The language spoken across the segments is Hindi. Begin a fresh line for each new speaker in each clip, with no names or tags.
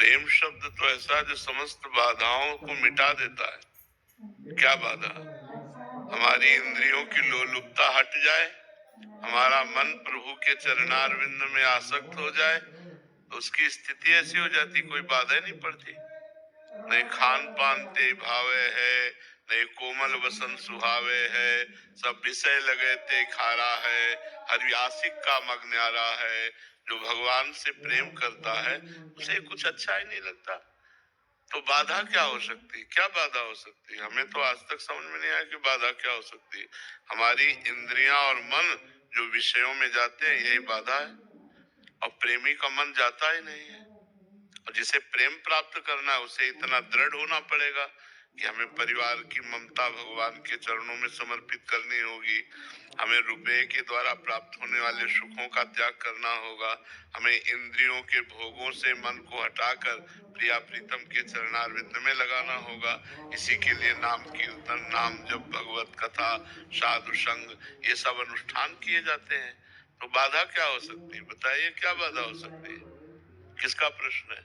प्रेम शब्द तो ऐसा जो समस्त बाधाओं को मिटा देता है। क्या बाधा? हमारी इंद्रियों की लोलुपता हट जाए, हमारा मन प्रभु के चरणारविंद में आसक्त हो जाए, तो उसकी स्थिति ऐसी हो जाती, कोई बाधा नहीं पड़ती। नहीं खान पान ते भावे है, नहीं कोमल वसन सुहावे है, सब विषय लगे ते खारा है, हरियासिक का मग न्यारा है। जो भगवान से प्रेम करता है उसे कुछ अच्छा ही नहीं लगता। तो बाधा क्या हो सकती? क्या बाधा हो सकती? हमें तो आज तक समझ में नहीं आया कि बाधा क्या हो सकती। हमारी इंद्रियां और मन जो विषयों में जाते हैं, यही बाधा है। और प्रेमी का मन जाता ही नहीं है। और जिसे प्रेम प्राप्त करना है उसे इतना दृढ़ होना पड़ेगा कि हमें परिवार की ममता भगवान के चरणों में समर्पित करनी होगी, हमें रुपए के द्वारा प्राप्त होने वाले सुखों का त्याग करना होगा, हमें इंद्रियों के भोगों से मन को हटाकर प्रिया प्रीतम के चरणारविंद में लगाना होगा। इसी के लिए नाम कीर्तन, नाम जप, भगवत कथा, साधु संग, ये सब अनुष्ठान किए जाते हैं। तो बाधा क्या हो सकती है? बताइए, क्या बाधा हो सकती है? किसका प्रश्न है?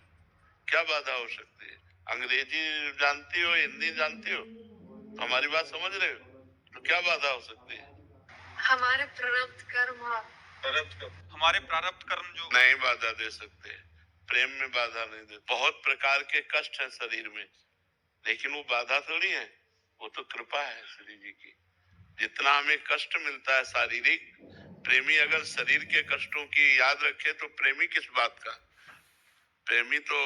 क्या बाधा हो सकती है? अंग्रेजी जानती हो, हिंदी जानती हो, तो हमारी बात समझ रहे हो? तो क्या बाधा हो सकती है?
हमारे प्रारब्ध कर्म हमारे प्रारब्ध कर्म जो
नहीं बाधा दे सकते, प्रेम में बाधा नहीं दे। बहुत प्रकार के कष्ट है शरीर में, लेकिन वो बाधा थोड़ी है, वो तो कृपा है श्री जी की। जितना हमें कष्ट मिलता है शारीरिक, प्रेमी अगर शरीर के कष्टों की याद रखे तो प्रेमी किस बात का? प्रेमी तो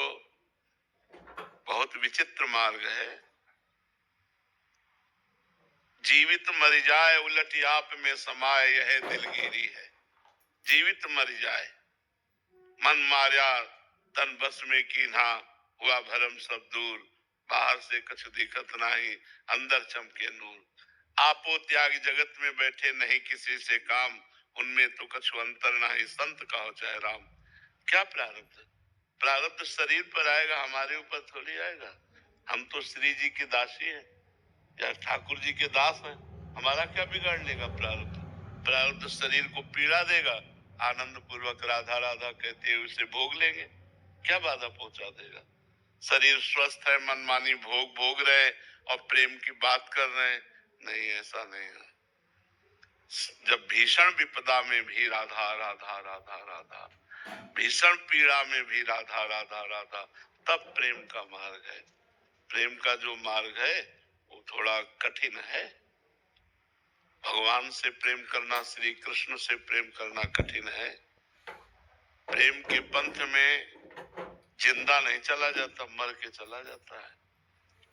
बहुत विचित्र मार्ग है। जीवित मर जाए उलट आप में समाए, यह दिलगिरी है। जीवित मर जाए, मन मार्या तन बस में कीन्हा, हुआ भरम सब दूर, बाहर से कछु दिखत नहीं, अंदर चमके नूर। आपो त्याग जगत में बैठे नहीं किसी से काम, उनमें तो कछु अंतर नहीं, संत कहो चाहे राम। क्या प्रारब्ध? प्रारब्ध शरीर पर आएगा, हमारे ऊपर थोड़ी आएगा। हम तो श्री जी की दासी हैं या ठाकुर जी के दास हैं, हमारा क्या बिगाड़ लेगा प्रारब्ध? प्रारब्ध शरीर को पीड़ा देगा, आनंद पूर्वक राधा राधा कहते हुए उसे भोग लेंगे, क्या बाधा पहुंचा देगा? शरीर स्वस्थ है, मनमानी भोग भोग रहे और प्रेम की बात कर रहे हैं, नहीं, ऐसा नहीं है। जब भीषण विपदा में भी राधा राधा राधा राधा, भीषण पीड़ा में भी राधा राधा राधा, तब प्रेम का मार्ग है। प्रेम का जो मार्ग है वो थोड़ा कठिन है। भगवान से प्रेम करना, श्री कृष्ण से प्रेम करना कठिन है। प्रेम के पंथ में जिंदा नहीं चला जाता, मर के चला जाता है।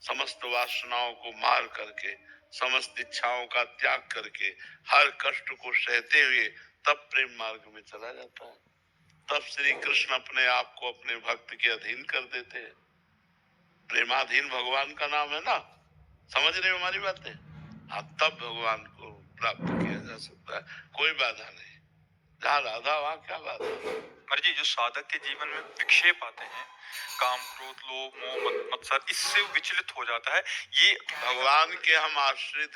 समस्त वासनाओं को मार करके, समस्त इच्छाओं का त्याग करके, हर कष्ट को सहते हुए तब प्रेम मार्ग में चला जाता है। तब श्री कृष्ण अपने आप को अपने भक्त के अधीन कर देते हैं। प्रेमाधीन भगवान का नाम है ना, समझ रहे हो हमारी बातें? हाँ, तब भगवान को प्राप्त किया जा सकता है, कोई बाधा नहीं। जहाँ राधा वहाँ क्या बाधा?
हर जी, जो साधक के जीवन में विक्षेप आते हैं, काम क्रोध लोभ मोह मत्सर, इससे वो विचलित हो जाता है। ये
भगवान के हम आश्रित